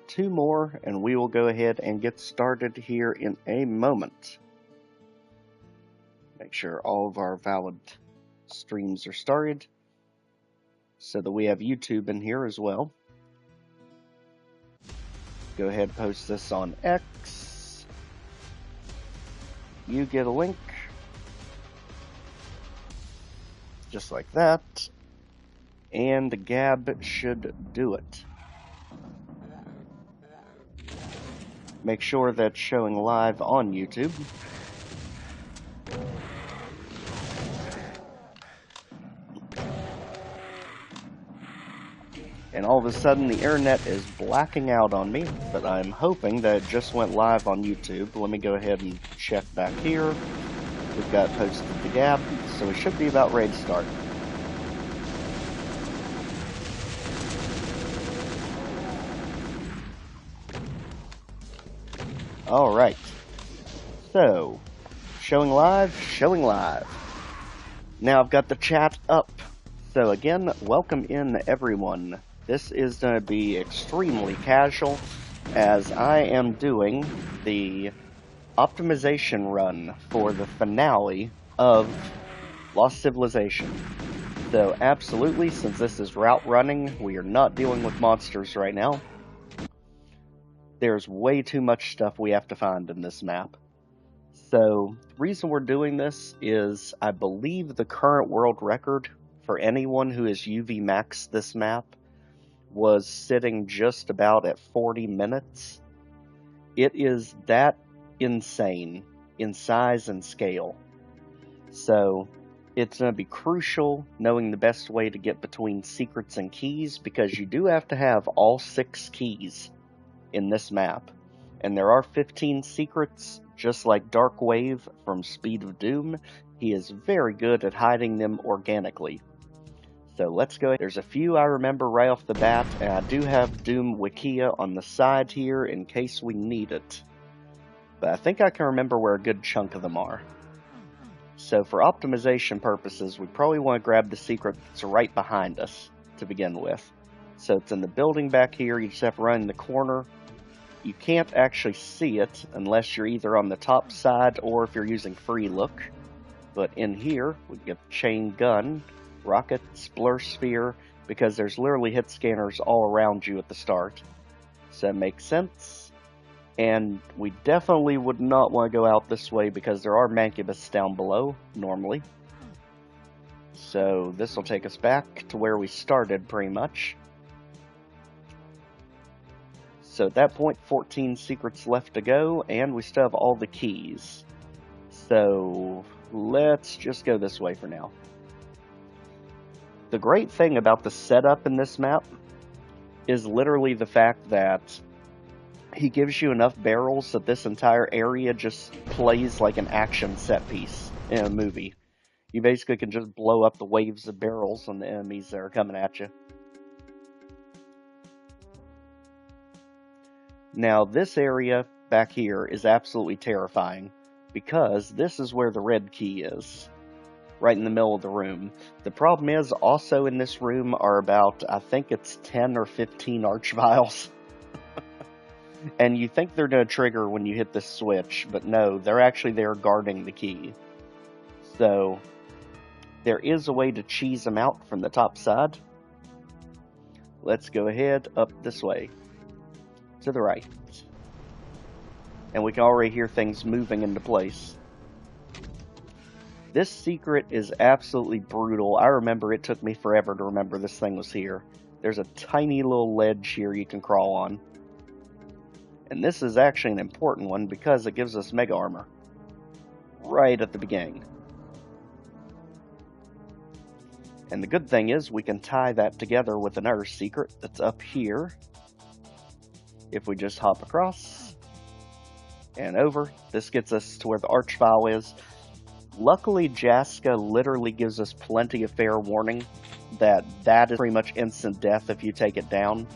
Two more, and we will go ahead and get started here in a moment. Make sure all of our valid streams are started so that we have YouTube in here as well. Go ahead and post this on X. You get a link. Just like that. And the Gab should do it. Make sure that's showing live on YouTube. And all of a sudden the internet is blacking out on me, but I'm hoping that it just went live on YouTube. Let me go ahead and check back here. We've got posted the Gab, so we should be about ready to start. Alright, so, showing live. Now I've got the chat up. So again, welcome in everyone. This is going to be extremely casual, as I am doing the optimization run for the finale of Lost Civilization. So absolutely, since this is route running, we are not dealing with monsters right now. There's way too much stuff we have to find in this map. So, the reason we're doing this is, I believe the current world record for anyone who has UV maxed this map was sitting just about at 40 minutes. It is that insane in size and scale. So, it's going to be crucial knowing the best way to get between secrets and keys, because you do have to have all 6 keys in this map, and there are 15 secrets. Just like Dark Wave from Speed of Doom, he is very good at hiding them organically. So let's go. There's a few I remember right off the bat, and I do have Doom Wikia on the side here in case we need it, but I think I can remember where a good chunk of them are. So for optimization purposes, we probably want to grab the secret that's right behind us to begin with. So it's in the building back here. You just have to run in the corner. You can't actually see it unless you're either on the top side or if you're using free look. But in here, we get chain gun, rocket, splur sphere, because there's literally hit scanners all around you at the start. So that makes sense. And we definitely would not want to go out this way because there are Mancubus down below, normally. So this will take us back to where we started, pretty much. So at that point, 14 secrets left to go, and we still have all the keys. So let's just go this way for now. The great thing about the setup in this map is literally the fact that he gives you enough barrels that this entire area just plays like an action set piece in a movie. You basically can just blow up the waves of barrels on the enemies that are coming at you. Now, this area back here is absolutely terrifying, because this is where the red key is, right in the middle of the room. The problem is, also in this room are about, I think it's 10 or 15 archviles. And you think they're going to trigger when you hit this switch, but no, they're actually there guarding the key. So, there is a way to cheese them out from the top side. Let's go ahead up this way. To the right. And we can already hear things moving into place. This secret is absolutely brutal. I remember it took me forever to remember this thing was here. There's a tiny little ledge here you can crawl on. And this is actually an important one because it gives us mega armor. Right at the beginning. And the good thing is we can tie that together with another secret that's up here. If we just hop across and over, this gets us to where the archvile is. Luckily, Jaska literally gives us plenty of fair warning that is pretty much instant death if you take it down,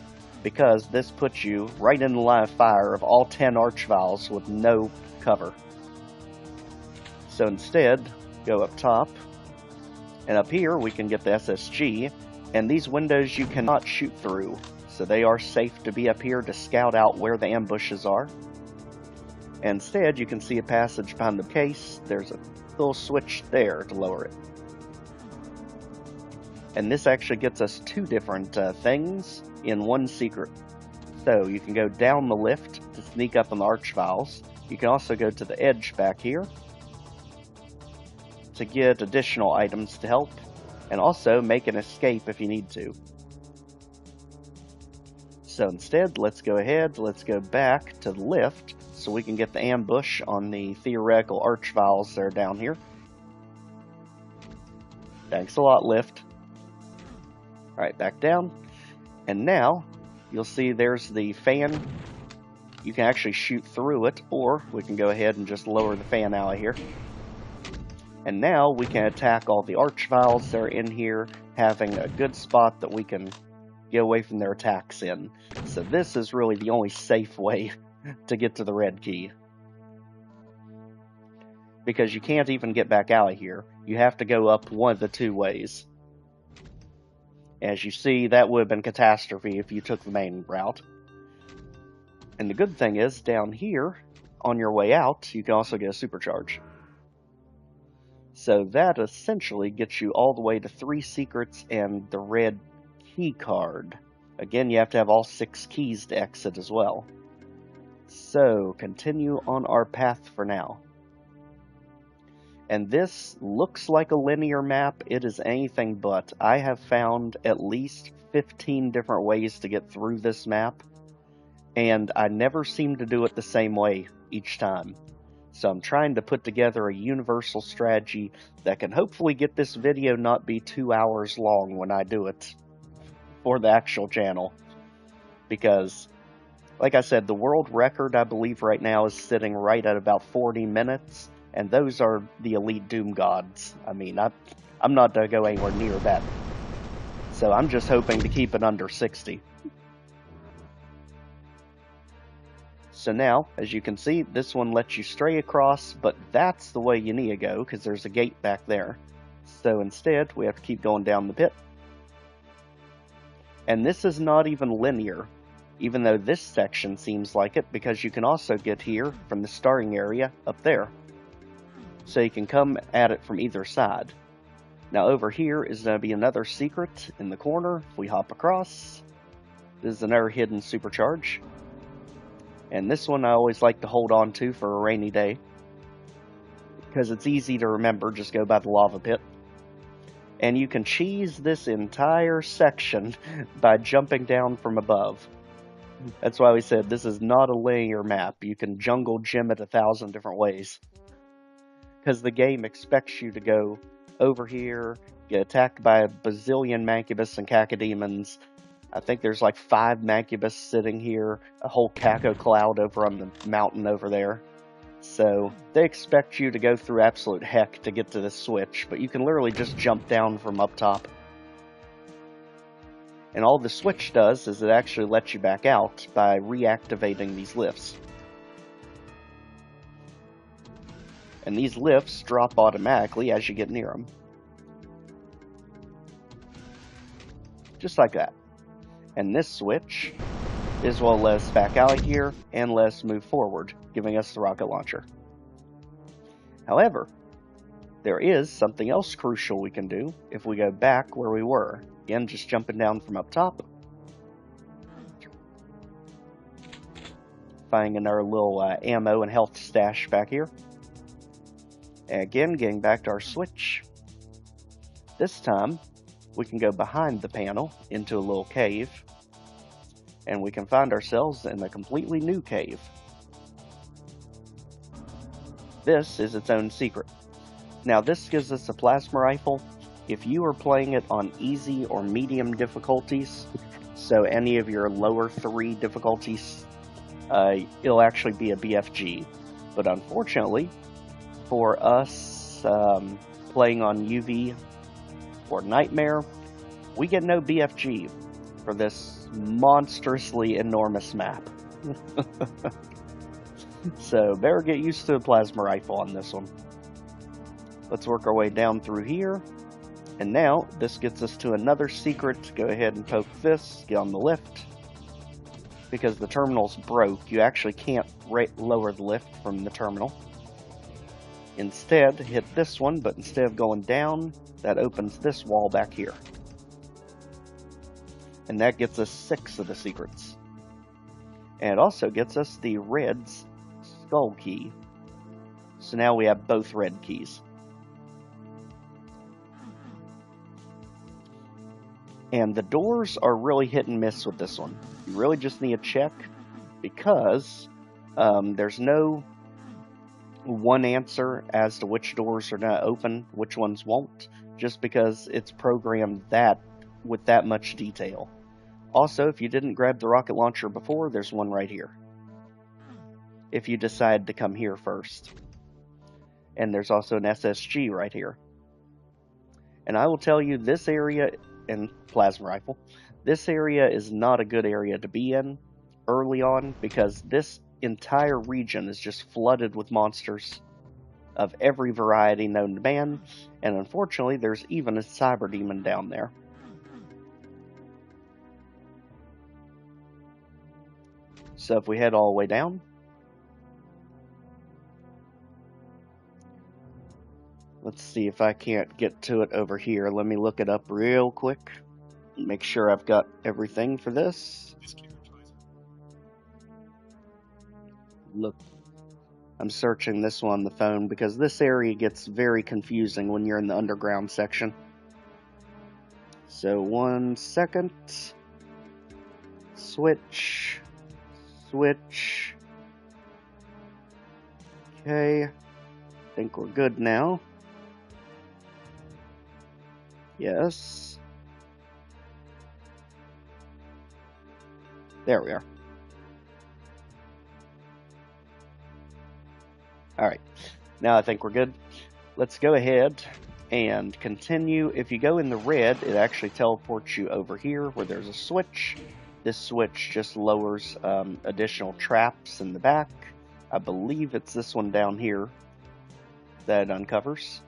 because this puts you right in the line of fire of all 10 archviles with no cover. So instead, go up top, and up here we can get the SSG, and these windows you cannot shoot through. so they are safe to be up here to scout out where the ambushes are. Instead, you can see a passage behind the case. There's a little switch there to lower it. And this actually gets us two different things in one secret. So you can go down the lift to sneak up on the archviles. You can also go to the edge back here to get additional items to help, and also make an escape if you need to. So instead, let's go ahead, let's go back to the lift so we can get the ambush on the theoretical archviles that are down here. Thanks a lot, lift. Alright, back down. And now, you'll see there's the fan. You can actually shoot through it, or we can go ahead and just lower the fan out of here. And now we can attack all the archviles that are in here, having a good spot that we can get away from their attacks in. So this is really the only safe way to get to the red key. Because you can't even get back out of here. You have to go up one of the two ways. As you see, that would have been catastrophe if you took the main route. And the good thing is, down here, on your way out, you can also get a supercharge. So that essentially gets you all the way to 3 secrets and the red key card. Again, you have to have all 6 keys to exit as well. So, continue on our path for now. And this looks like a linear map. It is anything but. I have found at least 15 different ways to get through this map, and I never seem to do it the same way each time. So I'm trying to put together a universal strategy that can hopefully get this video not be 2 hours long when I do it for the actual channel. Because, like I said, the world record I believe right now is sitting right at about 40 minutes, and those are the elite Doom gods. I mean, I'm not going to go anywhere near that. So I'm just hoping to keep it under 60. So now, as you can see, this one lets you stray across, but that's the way you need to go, because there's a gate back there. So instead, we have to keep going down the pit. And this is not even linear, even though this section seems like it, because you can also get here from the starting area up there. So you can come at it from either side. Now over here is going to be another secret in the corner. If we hop across, this is another hidden supercharge. And this one I always like to hold on to for a rainy day, because it's easy to remember. Just go by the lava pit. And you can cheese this entire section by jumping down from above. That's why we said this is not a linear map. You can jungle gym it 1,000 different ways. Because the game expects you to go over here, get attacked by a bazillion Mancubus and Cacodemons. I think there's like 5 Mancubus sitting here, a whole Caco cloud over on the mountain over there. So they expect you to go through absolute heck to get to this switch, but you can literally just jump down from up top. And all the switch does is it actually lets you back out by reactivating these lifts. And these lifts drop automatically as you get near them. Just like that. And this switch is what will let us back out of here and let us move forward, giving us the rocket launcher. However, there is something else crucial we can do if we go back where we were. Again, just jumping down from up top. Finding another little ammo and health stash back here. And again, getting back to our switch. This time, we can go behind the panel into a little cave, and we can find ourselves in a completely new cave. This is its own secret. Now this gives us a plasma rifle. If you are playing it on easy or medium difficulties, so any of your lower 3 difficulties, it'll actually be a BFG. But unfortunately, for us playing on UV or Nightmare, we get no BFG for this monstrously enormous map. So better get used to a plasma rifle on this one. Let's work our way down through here. And now this gets us to another secret. Go ahead and poke this, get on the lift. because the terminal's broke, you actually can't lower the lift from the terminal. Instead, hit this one, but instead of going down, that opens this wall back here. And that gets us 6 of the secrets. And it also gets us the red skull key. So now we have both red keys. And the doors are really hit and miss with this one. You really just need to check, because there's no one answer as to which doors are going to open, which ones won't, just because it's programmed that with that much detail. Also, if you didn't grab the rocket launcher before, there's one right here, if you decide to come here first. And there's also an SSG right here. And I will tell you, this area, and plasma rifle, this area is not a good area to be in early on, because this entire region is just flooded with monsters of every variety known to man, and unfortunately there's even a Cyberdemon down there. So if we head all the way down, let's see if I can't get to it over here. Let me look it up real quick, make sure I've got everything for this. Look, I'm searching this one on the phone because this area gets very confusing when you're in the underground section. So 1 second. Switch. Switch. Okay. I think we're good now. Yes. There we are. Alright, now I think we're good. Let's go ahead and continue. If you go in the red, it actually teleports you over here where there's a switch. This switch just lowers additional traps in the back. I believe it's this one down here that it uncovers.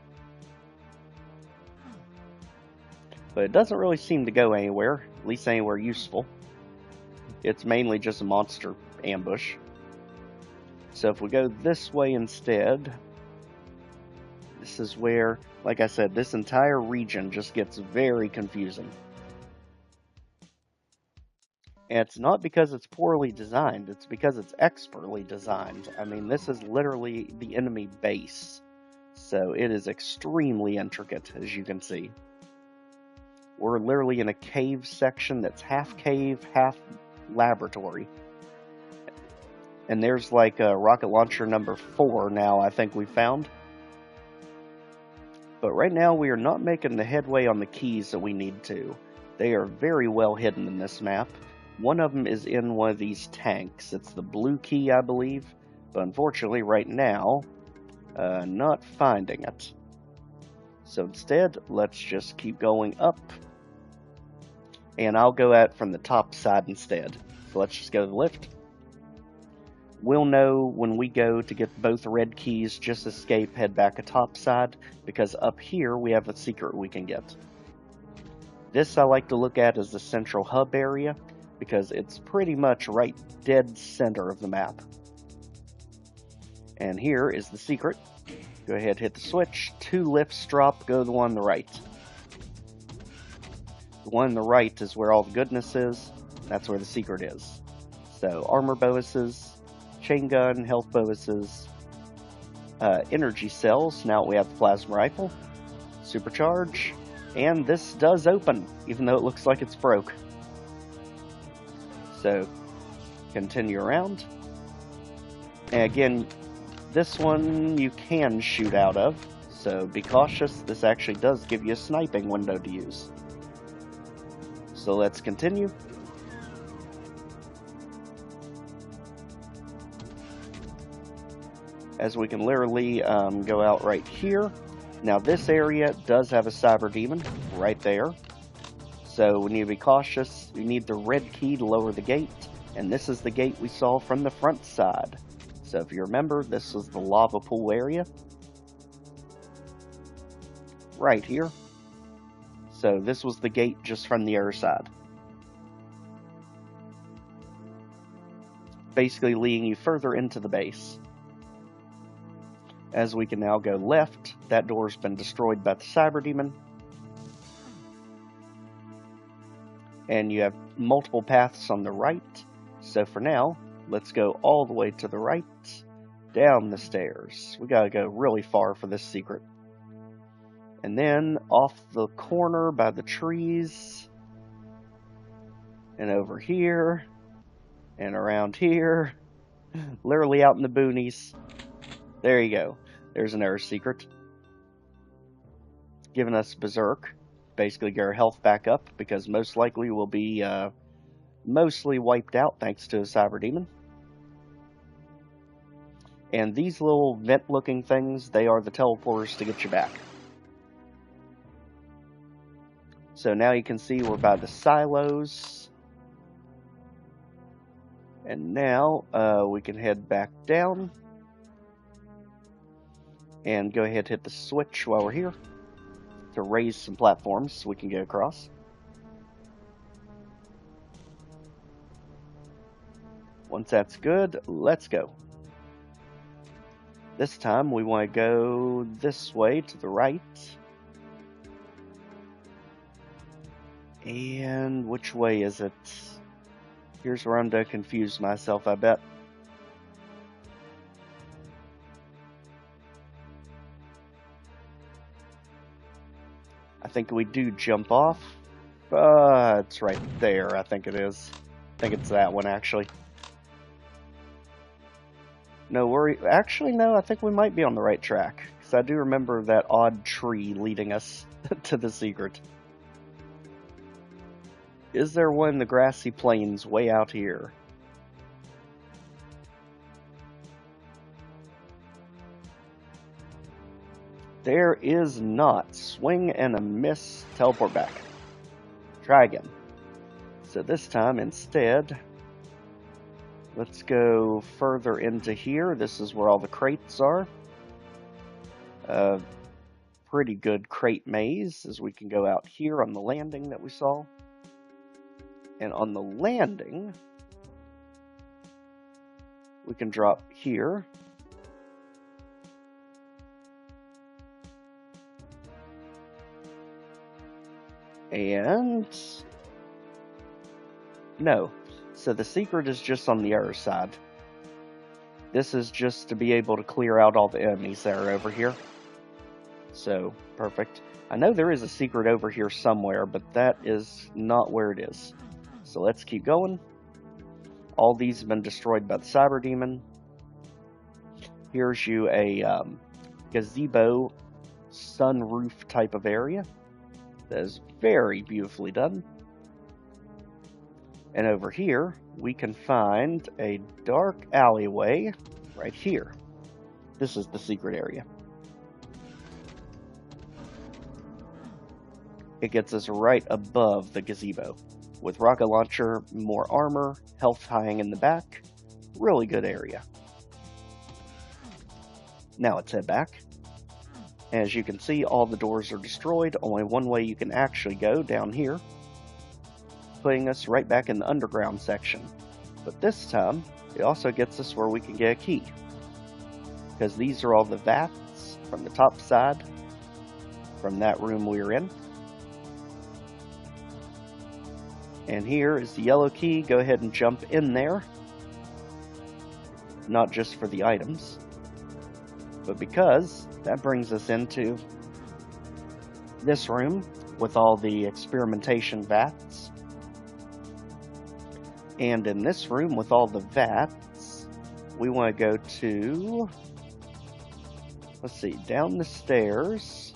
But it doesn't really seem to go anywhere, at least anywhere useful. It's mainly just a monster ambush. So if we go this way instead, this is where, like I said, this entire region just gets very confusing. And it's not because it's poorly designed, it's because it's expertly designed. I mean, this is literally the enemy base. So it is extremely intricate, as you can see. We're literally in a cave section that's half cave, half laboratory. And there's like a rocket launcher number 4 now, I think we found. But right now we are not making the headway on the keys that we need to. They are very well hidden in this map. One of them is in one of these tanks. It's the blue key, I believe. But unfortunately, right now, not finding it. So instead, let's just keep going up. And I'll go at from the top side instead. So let's just go to the lift. We'll know when we go to get both red keys, just escape, head back to top side, because up here we have a secret we can get. This I like to look at as the central hub area, because it's pretty much right dead center of the map. And here is the secret. Go ahead, hit the switch. 2 lifts drop, go to the one on the right. The one on the right is where all the goodness is. That's where the secret is. So armor bonuses, chain gun, health bonuses, energy cells. Now we have the plasma rifle, supercharge, and this does open, even though it looks like it's broke. So continue around. And again, this one you can shoot out of, so be cautious. This actually does give you a sniping window to use. So let's continue. As we can literally go out right here. Now this area does have a Cyberdemon right there. So we need to be cautious. You need the red key to lower the gate. And this is the gate we saw from the front side. So if you remember, this was the lava pool area. Right here. So this was the gate just from the other side. basically leading you further into the base. As we can now go left, that door's been destroyed by the Cyberdemon. And you have multiple paths on the right. So for now, let's go all the way to the right, down the stairs. We gotta go really far for this secret. And then off the corner by the trees, and over here, and around here, literally out in the boonies. There you go. There's another secret. Giving us Berserk. Basically get our health back up, because most likely we'll be mostly wiped out thanks to a Cyberdemon. And these little vent-looking things, they are the teleporters to get you back. So now you can see we're by the silos. And now we can head back down. And go ahead and hit the switch while we're here to raise some platforms so we can get across. Once that's good, let's go. This time we want to go this way to the right. And which way is it? Here's where I'm going to confuse myself, I bet. I think we do jump off. It's right there, I think it is. I think it's that one, actually. No worry. Actually, no, I think we might be on the right track. Because I do remember that odd tree leading us to the secret. Is there one in the grassy plains way out here? There is not. Swing and a miss. Teleport back. Try again. So this time, instead, let's go further into here. This is where all the crates are. Pretty good crate maze, as we can go out here on the landing that we saw. And on the landing, we can drop here. And no. So the secret is just on the other side. This is just to be able to clear out all the enemies that are over here. So, perfect. I know there is a secret over here somewhere, but that is not where it is. So let's keep going. All these have been destroyed by the Cyberdemon. Here's you a gazebo sunroof type of area. That is very beautifully done. And over here, we can find a dark alleyway right here. This is the secret area. It gets us right above the gazebo. With rocket launcher, more armor, health high in the back. Really good area. Now let's head back. As you can see, all the doors are destroyed. Only one way you can actually go, down here, putting us right back in the underground section. But this time, it also gets us where we can get a key. Because these are all the vats from the top side, from that room we were in. And here is the yellow key. Go ahead and jump in there. Not just for the items, but because that brings us into this room with all the experimentation vats. And in this room with all the vats, we want to go to, let's see, down the stairs.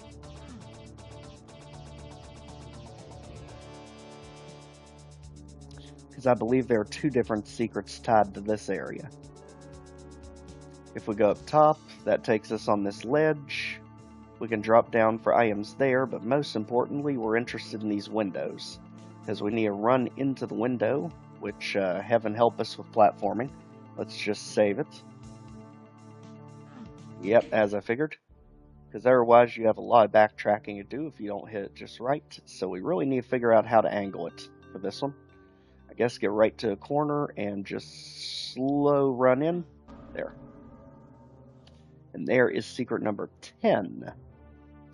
Because I believe there are two different secrets tied to this area. If we go up top, that takes us on this ledge. We can drop down for items there, but most importantly, we're interested in these windows. Because we need to run into the window, which heaven help us with platforming. Let's just save it. Yep, as I figured. Because otherwise you have a lot of backtracking to do if you don't hit it just right. So we really need to figure out how to angle it for this one. I guess get right to a corner and just slow run in. There. And there is secret number 10.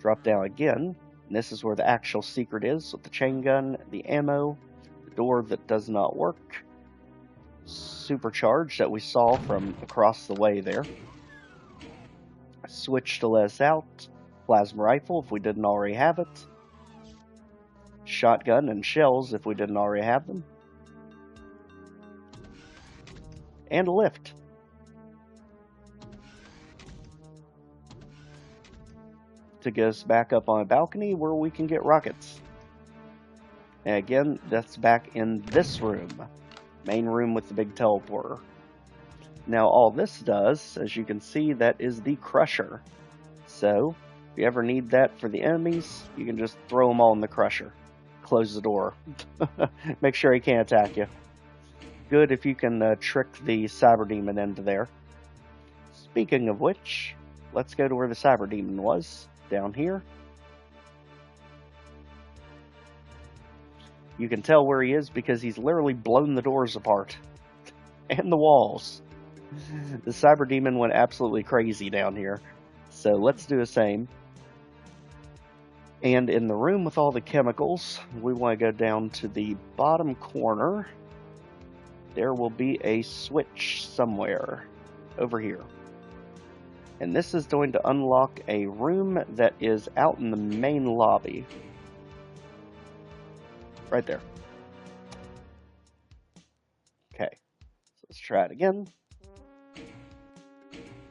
Drop down again. And this is where the actual secret is, with the chain gun, the ammo, the door that does not work, supercharge that we saw from across the way there. Switch to let us out. Plasma rifle if we didn't already have it. Shotgun and shells if we didn't already have them. And a lift. To get us back up on a balcony where we can get rockets. And again, that's back in this room. Main room with the big teleporter. Now all this does, as you can see, that is the crusher. So, if you ever need that for the enemies, you can just throw them all in the crusher. Close the door. Make sure he can't attack you. Good if you can trick the Cyberdemon into there. Speaking of which, let's go to where the Cyberdemon was. Down here. You can tell where he is because he's literally blown the doors apart. And the walls. The Cyberdemon went absolutely crazy down here. So let's do the same. And in the room with all the chemicals, we want to go down to the bottom corner. There will be a switch somewhere over here. And this is going to unlock a room that is out in the main lobby. Right there. Okay, so let's try it again.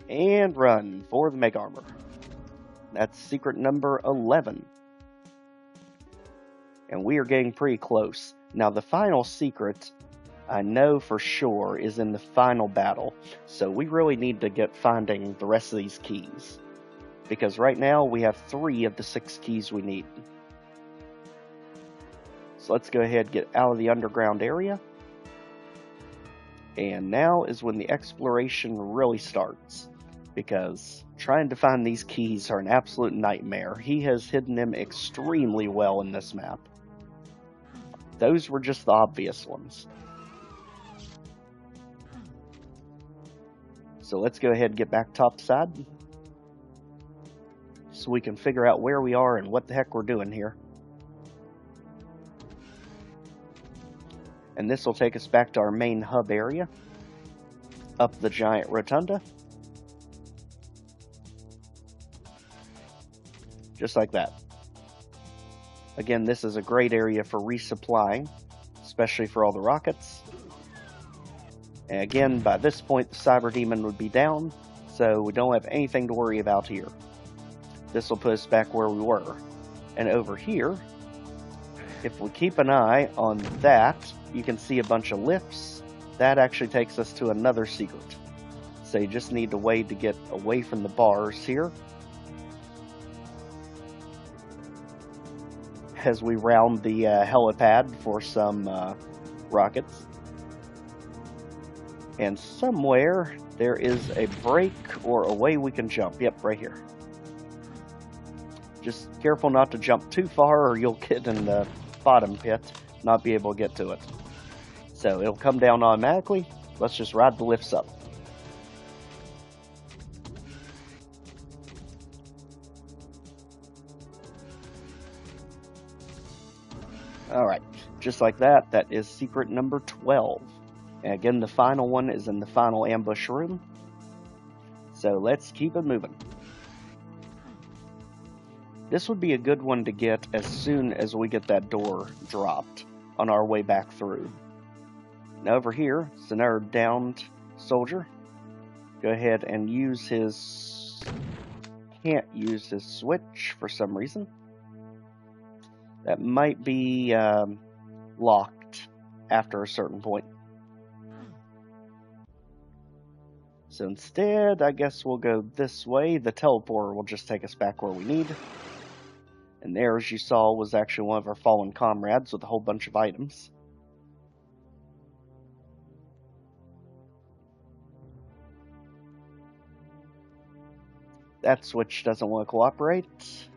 And run for the Mega Armor. That's secret number 11. And we are getting pretty close. Now the final secret, I know for sure, is in the final battle. So we really need to get finding the rest of these keys. Because right now we have 3 of the 6 keys we need. So let's go ahead and get out of the underground area. And now is when the exploration really starts. Because trying to find these keys are an absolute nightmare. He has hidden them extremely well in this map. Those were just the obvious ones. So let's go ahead and get back topside. So we can figure out where we are and what the heck we're doing here. And this will take us back to our main hub area. Up the giant rotunda. Just like that. Again, this is a great area for resupplying, especially for all the rockets. And again, by this point, the Cyberdemon would be down, so we don't have anything to worry about here. This will put us back where we were. And over here, if we keep an eye on that, you can see a bunch of lifts. That actually takes us to another secret. So you just need a way to get away from the bars here. As we round the helipad for some rockets. And somewhere there is a break or a way we can jump. Yep, right here. Just careful not to jump too far or you'll get in the bottom pit, not be able to get to it. So it'll come down automatically. Let's just ride the lifts up. Alright, just like that, that is secret number 12. And again, the final one is in the final ambush room. So let's keep it moving. This would be a good one to get as soon as we get that door dropped on our way back through. Now over here, it's another downed soldier. Go ahead and use his... Can't use his switch for some reason. That might be locked after a certain point. So instead, I guess we'll go this way. The teleporter will just take us back where we need. And there, as you saw, was actually one of our fallen comrades with a whole bunch of items. That switch doesn't want to cooperate.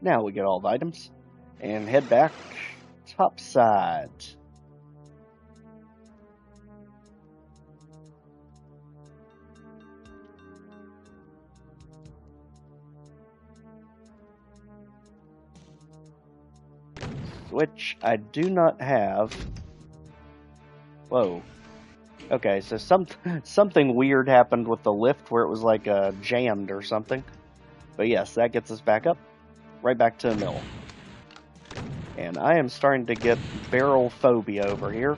Now we get all the items. And head back top side. Which I do not have. Whoa. Okay, so something weird happened with the lift where it was like jammed or something. But yes, that gets us back up. Right back to the mill. And I am starting to get barrel phobia over here.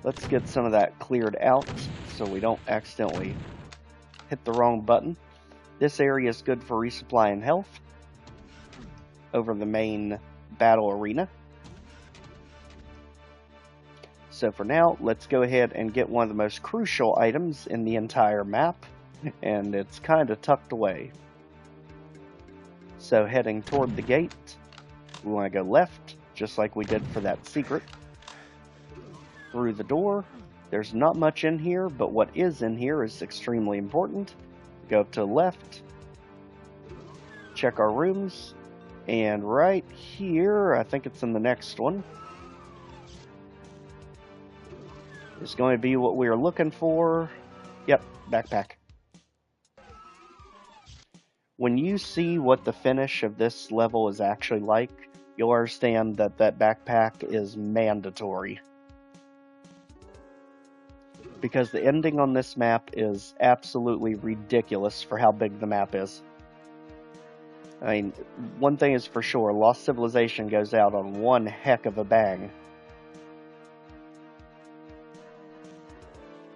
Let's get some of that cleared out so we don't accidentally hit the wrong button. This area is good for resupplying health over the main battle arena. So for now, let's go ahead and get one of the most crucial items in the entire map, and it's kind of tucked away. So heading toward the gate, we want to go left, just like we did for that secret. Through the door, there's not much in here, but what is in here is extremely important. Go to the left, check our rooms, and right here, I think it's in the next one, is going to be what we are looking for. Yep, backpack. When you see what the finish of this level is actually like, you'll understand that that backpack is mandatory. Because the ending on this map is absolutely ridiculous for how big the map is. I mean, one thing is for sure, Lost Civilization goes out on one heck of a bang.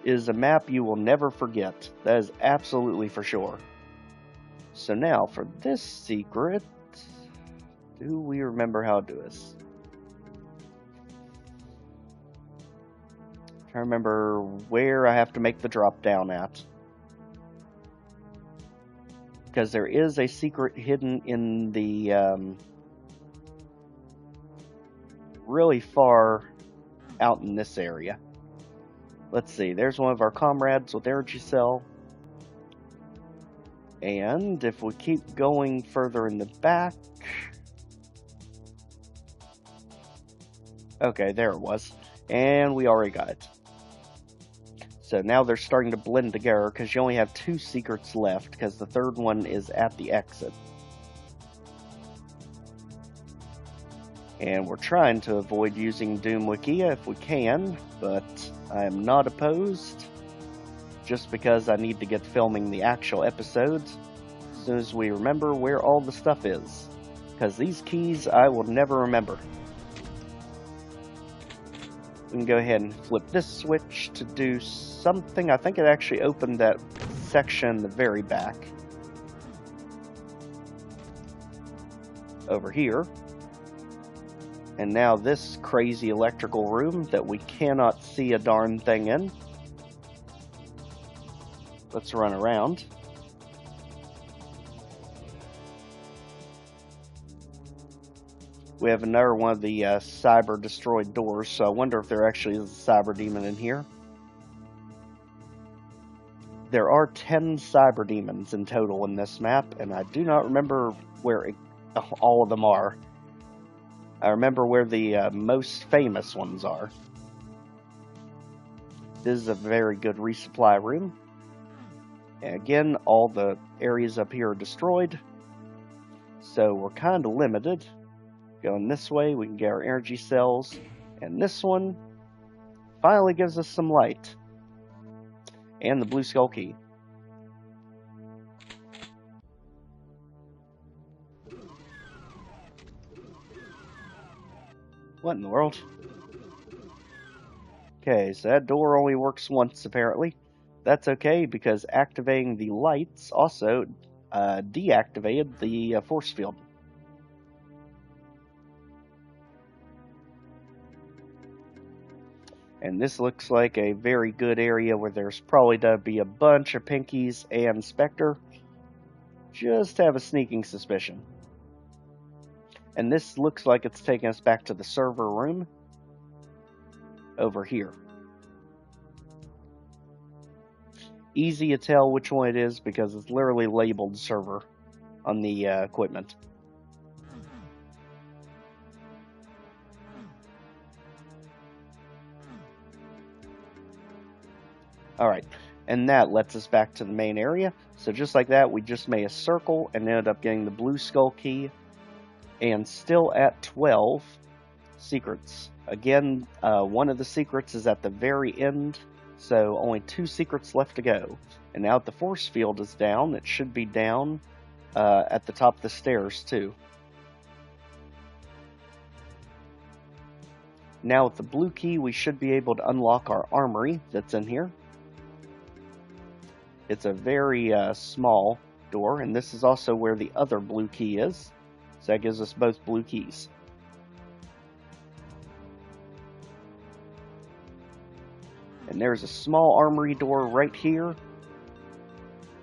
It is a map you will never forget. That is absolutely for sure. So now, for this secret, do we remember how to do this? I'm trying to remember where I have to make the drop down at. Because there is a secret hidden in the really far out in this area. Let's see, there's one of our comrades with energy cell. And if we keep going further in the back... Okay, there it was. And we already got it. So now they're starting to blend together because you only have 2 secrets left because the third one is at the exit. And we're trying to avoid using Doom Wikia if we can, but I am not opposed. Just because I need to get filming the actual episodes as soon as we remember where all the stuff is. Because these keys I will never remember. We can go ahead and flip this switch to do something. I think it actually opened that section in the very back. Over here. And now this crazy electrical room that we cannot see a darn thing in. Let's run around. We have another one of the cyber destroyed doors, so I wonder if there actually is a Cyberdemon in here. There are 10 Cyberdemons in total in this map, and I do not remember where all of them are. I remember where the most famous ones are. This is a very good resupply room. And again, all the areas up here are destroyed. So we're kind of limited. Going this way, we can get our energy cells. And this one finally gives us some light. And the blue skull key. What in the world? Okay, so that door only works once apparently. That's okay because activating the lights also deactivated the force field. And this looks like a very good area where there's probably going to be a bunch of Pinkies and Spectre. Just have a sneaking suspicion. And this looks like it's taking us back to the server room over here. Easy to tell which one it is because it's literally labeled server on the equipment. Alright, and that lets us back to the main area. So just like that, we just made a circle and ended up getting the blue skull key. And still at 12 secrets. Again, one of the secrets is at the very end, so only 2 secrets left to go. And now that the force field is down, it should be down at the top of the stairs too. Now with the blue key, we should be able to unlock our armory that's in here. It's a very small door, and this is also where the other blue key is. So that gives us both blue keys. And there's a small armory door right here.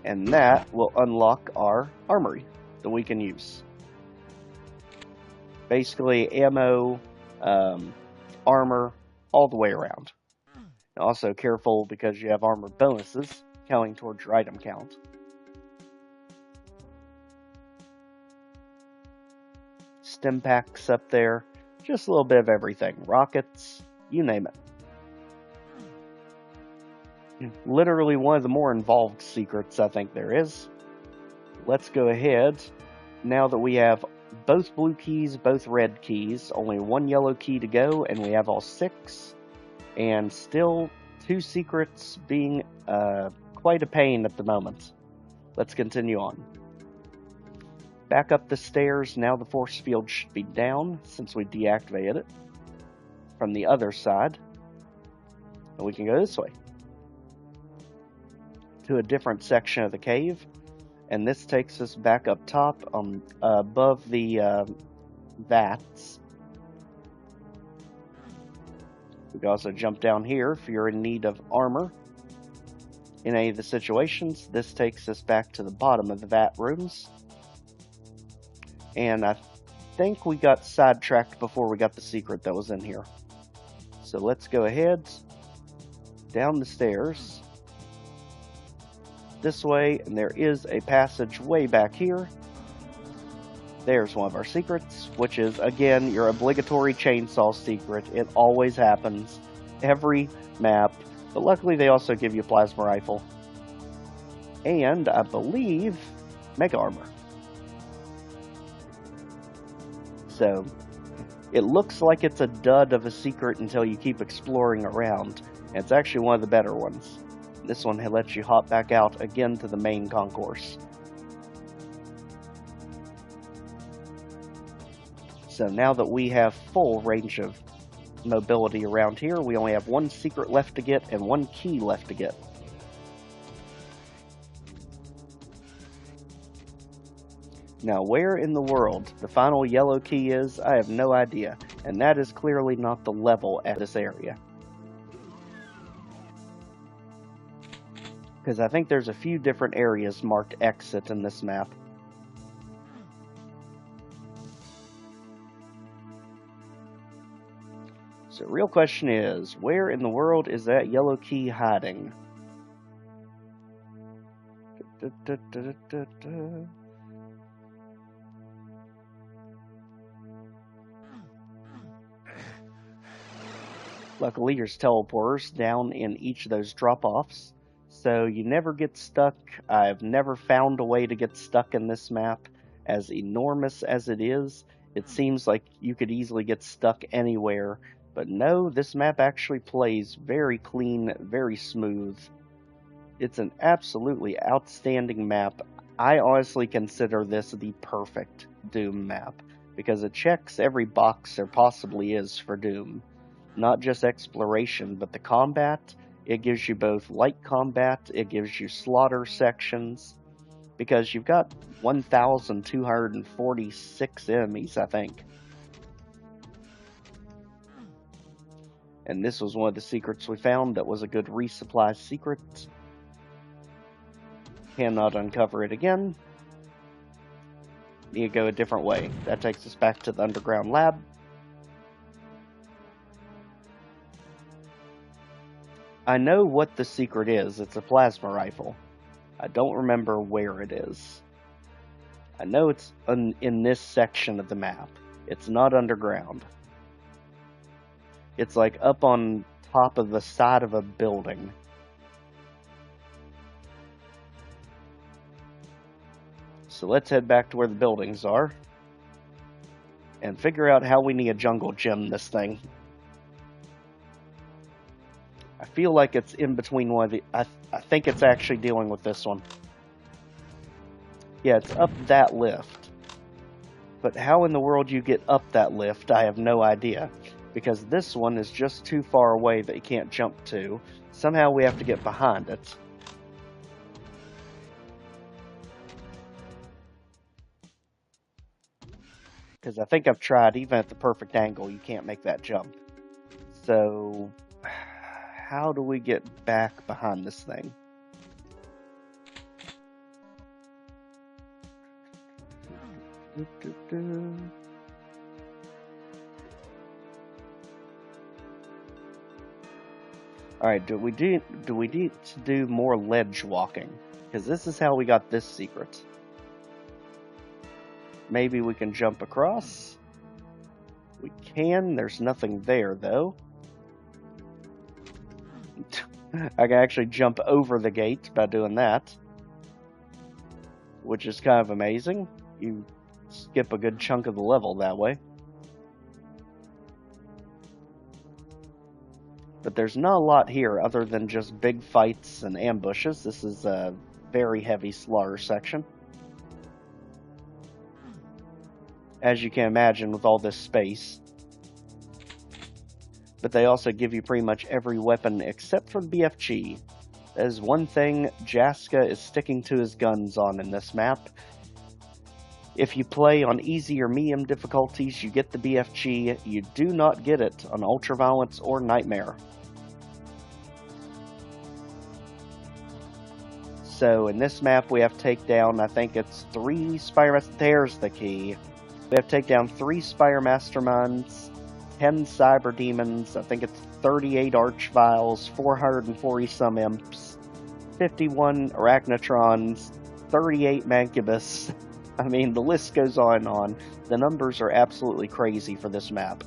And that will unlock our armory that we can use. Basically, ammo, armor, all the way around. And also careful because you have armor bonuses counting towards your item count. Stim packs up there, just a little bit of everything. Rockets, you name it. Literally one of the more involved secrets I think there is. Let's go ahead, now that we have both blue keys, both red keys, only 1 yellow key to go, and we have all 6, and still 2 secrets being quite a pain at the moment. Let's continue on. Back up the stairs, now the force field should be down since we deactivated it from the other side. And we can go this way to a different section of the cave, and this takes us back up top above the vats. We can also jump down here if you're in need of armor. In any of the situations, this takes us back to the bottom of the vat rooms. And I think we got sidetracked before we got the secret that was in here. So let's go ahead, down the stairs, this way, and there is a passage way back here. There's one of our secrets, which is, again, your obligatory chainsaw secret. It always happens, every map, but luckily they also give you a plasma rifle. And, I believe, mega armor. So, it looks like it's a dud of a secret until you keep exploring around, and it's actually one of the better ones. This one lets you hop back out again to the main concourse. So now that we have full range of mobility around here, we only have 1 secret left to get and 1 key left to get. Now, where in the world the final yellow key is, I have no idea, and that is clearly not the level at this area. Because I think there's a few different areas marked exit in this map. So the real question is, where in the world is that yellow key hiding? Luckily, there's teleporters down in each of those drop-offs, so you never get stuck. I've never found a way to get stuck in this map. As enormous as it is, it seems like you could easily get stuck anywhere, but no, this map actually plays very clean, very smooth. It's an absolutely outstanding map. I honestly consider this the perfect Doom map, because it checks every box there possibly is for Doom. Not just exploration, but the combat. It gives you both light combat, it gives you slaughter sections, because you've got 1,246 enemies, I think. And this was one of the secrets we found that was a good resupply secret. Cannot uncover it again. Need to go a different way. That takes us back to the underground lab. I know what the secret is. It's a plasma rifle. I don't remember where it is. I know it's in this section of the map. It's not underground. It's like up on top of the side of a building. So let's head back to where the buildings are and figure out how we need a jungle gym this thing. I feel like it's in between one of the... I think it's actually dealing with this one. Yeah, it's up that lift. But how in the world you get up that lift, I have no idea. Because this one is just too far away that you can't jump to. Somehow we have to get behind it. Because I think I've tried, even at the perfect angle, you can't make that jump. So, how do we get back behind this thing? Alright, do we need to do more ledge walking? Because this is how we got this secret. Maybe we can jump across. We can. There's nothing there, though. I can actually jump over the gate by doing that. Which is kind of amazing. You skip a good chunk of the level that way. But there's not a lot here other than just big fights and ambushes. This is a very heavy slaughter section. As you can imagine with all this space. But they also give you pretty much every weapon except for the BFG. That is one thing Jaska is sticking to his guns on in this map. If you play on easy or medium difficulties, you get the BFG. You do not get it on Ultraviolence or Nightmare. So in this map we have to take down, I think it's 3 Spire... There's the key. We have to take down 3 Spire Masterminds, 10 Cyberdemons, I think it's 38 Archviles, 440 some Imps, 51 Arachnotrons, 38 Mancubus. I mean, the list goes on and on. The numbers are absolutely crazy for this map.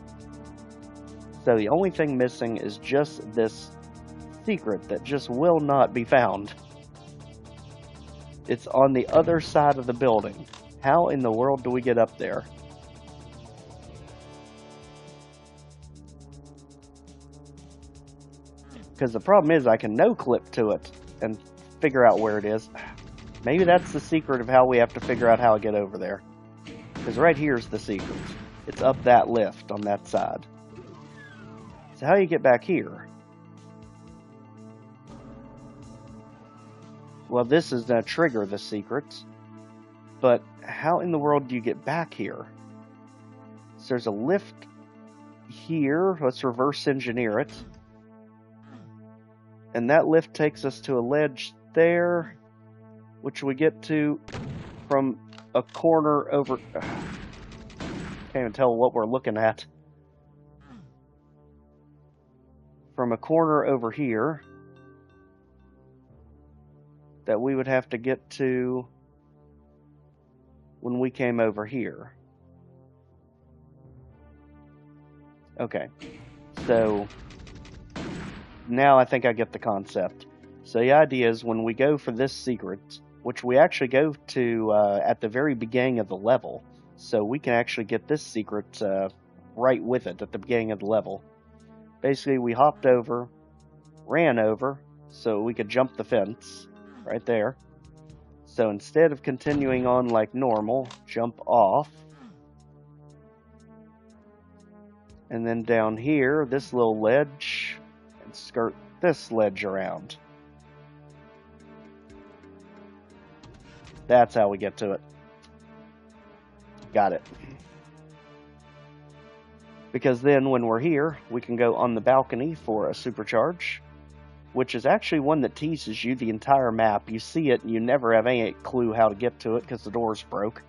So the only thing missing is just this secret that just will not be found. It's on the other side of the building. How in the world do we get up there? Because the problem is I can no-clip to it and figure out where it is. Maybe that's the secret of how we have to figure out how to get over there. Because right here's the secret. It's up that lift on that side. So how do you get back here? Well, this is going to trigger the secret. But how in the world do you get back here? So there's a lift here. Let's reverse engineer it. And that lift takes us to a ledge there, which we get to from a corner over... Can't even tell what we're looking at. From a corner over here that we would have to get to when we came over here. Okay, so now I think I get the concept. So the idea is when we go for this secret, which we actually go to at the very beginning of the level, so we can actually get this secret right with it at the beginning of the level. Basically, we hopped over, ran over, so we could jump the fence right there. So instead of continuing on like normal, jump off. And then down here, this little ledge, and skirt this ledge around. That's how we get to it. Got it. Because then when we're here, we can go on the balcony for a supercharge, which is actually one that teases you the entire map. You see it and you never have any clue how to get to it because the door's broke.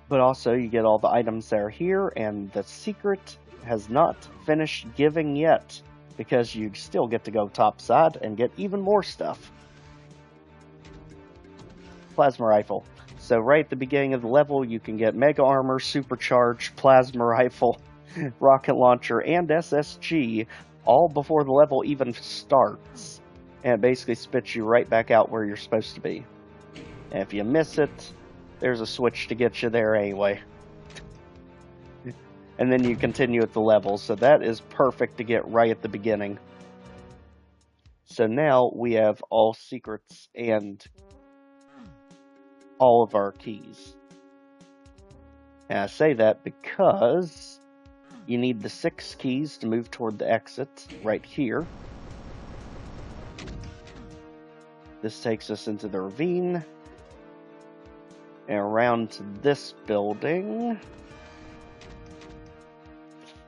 But also you get all the items that are here, and the secret has not finished giving yet, because you still get to go topside and get even more stuff. Plasma rifle. So right at the beginning of the level, you can get Mega Armor, Supercharged, Plasma Rifle, Rocket Launcher, and SSG, all before the level even starts. And it basically spits you right back out where you're supposed to be. And if you miss it, there's a switch to get you there anyway. And then you continue at the level, so that is perfect to get right at the beginning. So now we have all secrets and all of our keys. And I say that because you need the 6 keys to move toward the exit right here. This takes us into the ravine and around to this building.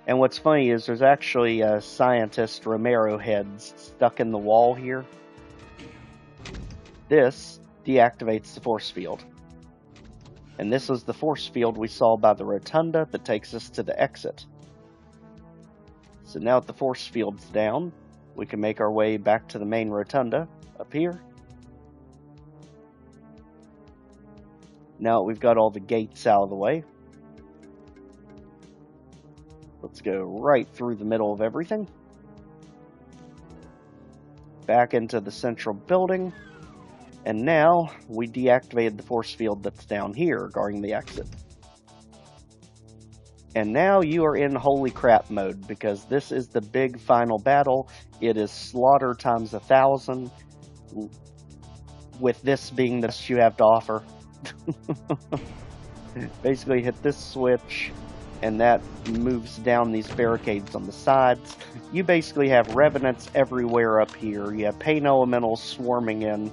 And what's funny is there's actually a scientist Romero heads stuck in the wall here. This deactivates the force field. And this is the force field we saw by the rotunda that takes us to the exit. So now that the force field's down, we can make our way back to the main rotunda up here. Now we've got all the gates out of the way. Let's go right through the middle of everything. Back into the central building. And now we deactivated the force field that's down here guarding the exit. And now you are in holy crap mode because this is the big final battle. It is slaughter times 1,000. With this being the best you have to offer. Basically hit this switch and that moves down these barricades on the sides. You basically have revenants everywhere up here. You have pain elementals swarming in.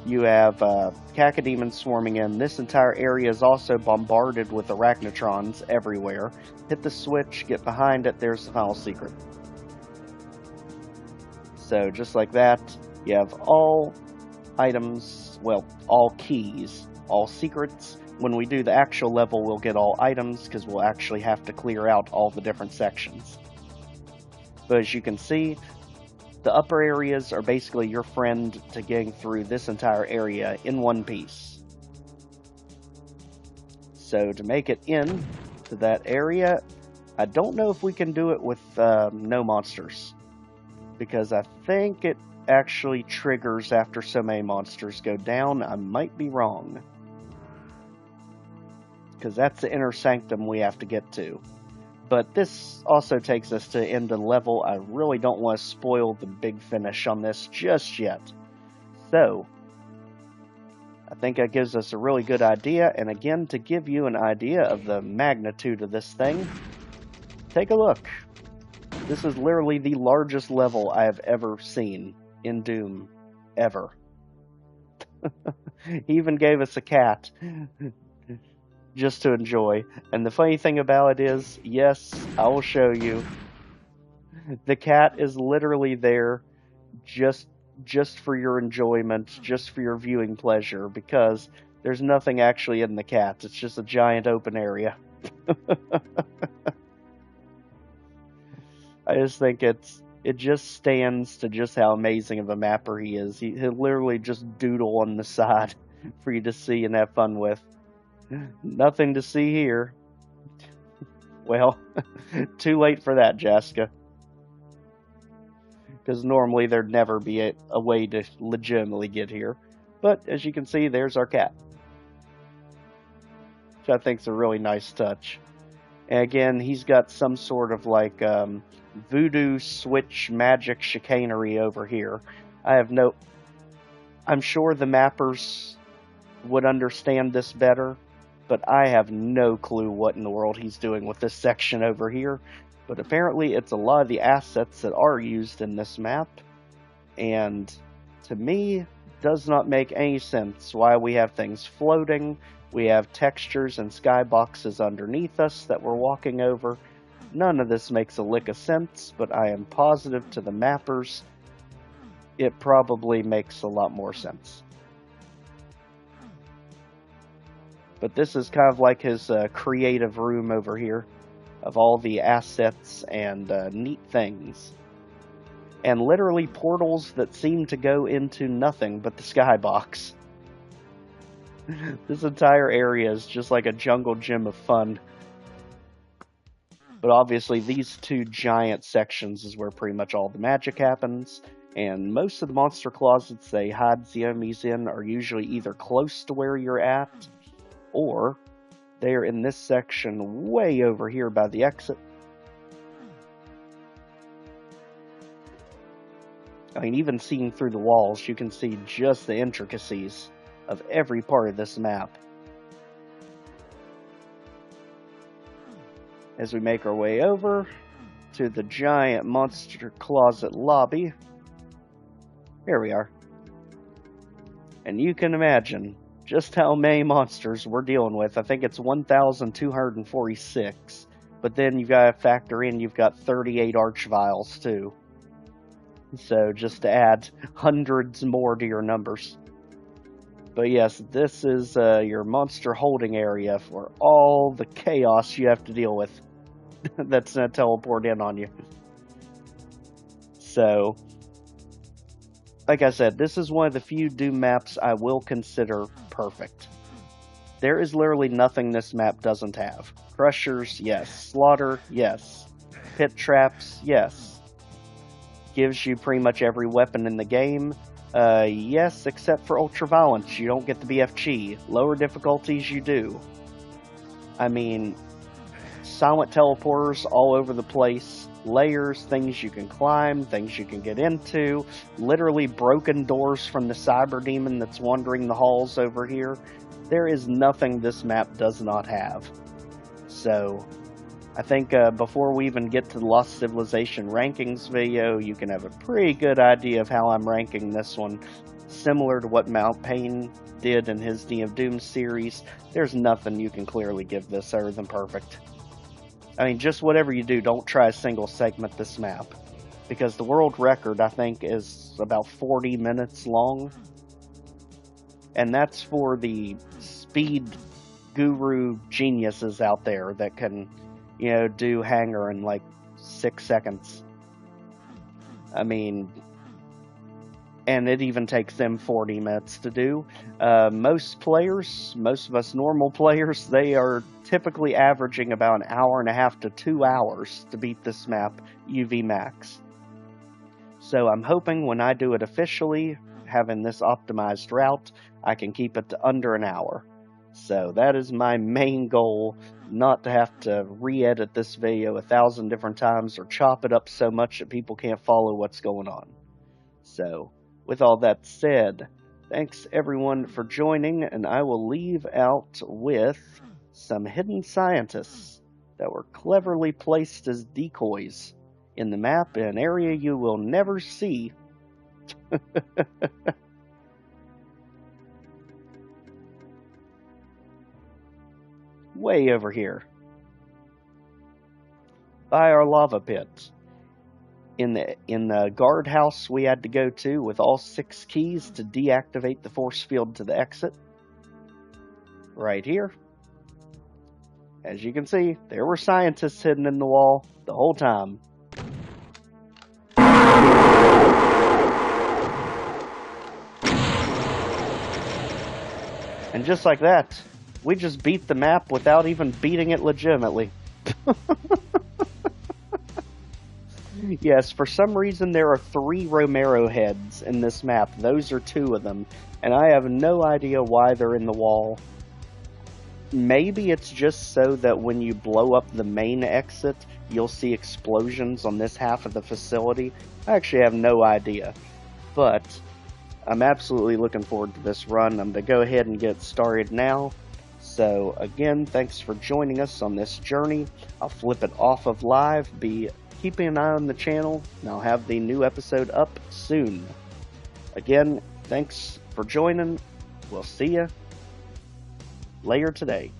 You have cacodemons swarming in. This entire area is also bombarded with arachnotrons everywhere. Hit the switch, get behind it, there's the final secret. So just like that, you have all items, well, all keys, all secrets. When we do the actual level, we'll get all items because we'll actually have to clear out all the different sections. But as you can see, the upper areas are basically your friend to getting through this entire area in one piece. So to make it in to that area, I don't know if we can do it with no monsters. Because I think it actually triggers after so many monsters go down. I might be wrong. Because that's the inner sanctum we have to get to. But this also takes us to the end of the level. I really don't want to spoil the big finish on this just yet. So, I think that gives us a really good idea. And again, to give you an idea of the magnitude of this thing, take a look. This is literally the largest level I have ever seen in Doom. Ever. He even gave us a cat. Just to enjoy. And the funny thing about it is, yes, I will show you. The cat is literally there just for your enjoyment, just for your viewing pleasure, because there's nothing actually in the cat. It's just a giant open area. I just think it just stands to just how amazing of a mapper he is. He'll literally just doodle on the side for you to see and have fun with. Nothing to see here. Well, too late for that, Jessica. Because normally there'd never be a way to legitimately get here. But as you can see, there's our cat. Which I think's a really nice touch. And again, he's got some sort of like voodoo switch magic chicanery over here. I'm sure the mappers would understand this better. But I have no clue what in the world he's doing with this section over here. But apparently it's a lot of the assets that are used in this map. And to me, does not make any sense why we have things floating. We have textures and skyboxes underneath us that we're walking over. None of this makes a lick of sense, but I am positive to the mappers it probably makes a lot more sense. But this is kind of like his creative room over here of all the assets and neat things. And literally portals that seem to go into nothing but the skybox. This entire area is just like a jungle gym of fun. But obviously these two giant sections is where pretty much all the magic happens. And most of the monster closets they hide the enemies in are usually either close to where you're at, or they're in this section way over here by the exit. I mean, even seeing through the walls, you can see just the intricacies of every part of this map. As we make our way over to the giant monster closet lobby, here we are. And you can imagine just how many monsters we're dealing with. I think it's 1,246. But then you've got to factor in you've got 38 archviles too. So just to add hundreds more to your numbers. But yes, this is your monster holding area for all the chaos you have to deal with. That's going to teleport in on you. So, like I said, this is one of the few Doom maps I will consider perfect. There is literally nothing this map doesn't have. Crushers, yes. Slaughter, yes. Pit traps, yes. Gives you pretty much every weapon in the game. Yes, except for ultraviolence. You don't get the BFG. Lower difficulties, you do. I mean, silent teleporters all over the place. Layers, things you can climb, things you can get into. Literally broken doors from the Cyberdemon that's wandering the halls over here. There is nothing this map does not have. So, I think before we even get to the Lost Civilization rankings video, you can have a pretty good idea of how I'm ranking this one. Similar to what Mount Payne did in his D of Doom series, there's nothing you can clearly give this other than perfect. I mean, just whatever you do, don't try a single segment this map. Because the world record, I think, is about 40 minutes long. And that's for the speed guru geniuses out there that can, you know, do Hanger in like 6 seconds. I mean, and it even takes them 40 minutes to do. Most players, most of us normal players, they are typically averaging about an hour and a half to 2 hours to beat this map UV max. So I'm hoping when I do it officially, having this optimized route, I can keep it to under an hour. So that is my main goal, not to have to re-edit this video 1,000 different times or chop it up so much that people can't follow what's going on. So, with all that said, thanks everyone for joining, and I will leave out with some hidden scientists that were cleverly placed as decoys in the map in an area you will never see. Way over here, by our lava pit, in the guardhouse we had to go to with all 6 keys to deactivate the force field to the exit. Right here, as you can see, there were scientists hidden in the wall the whole time. And just like that, we just beat the map without even beating it legitimately. Yes, for some reason there are 3 Romero heads in this map. Those are 2 of them. And I have no idea why they're in the wall. Maybe it's just so that when you blow up the main exit, you'll see explosions on this half of the facility. I actually have no idea. But I'm absolutely looking forward to this run. I'm going to go ahead and get started now. So again, thanks for joining us on this journey. I'll flip it off of live. Be keeping an eye on the channel, and I'll have the new episode up soon. Again, thanks for joining. We'll see you later today.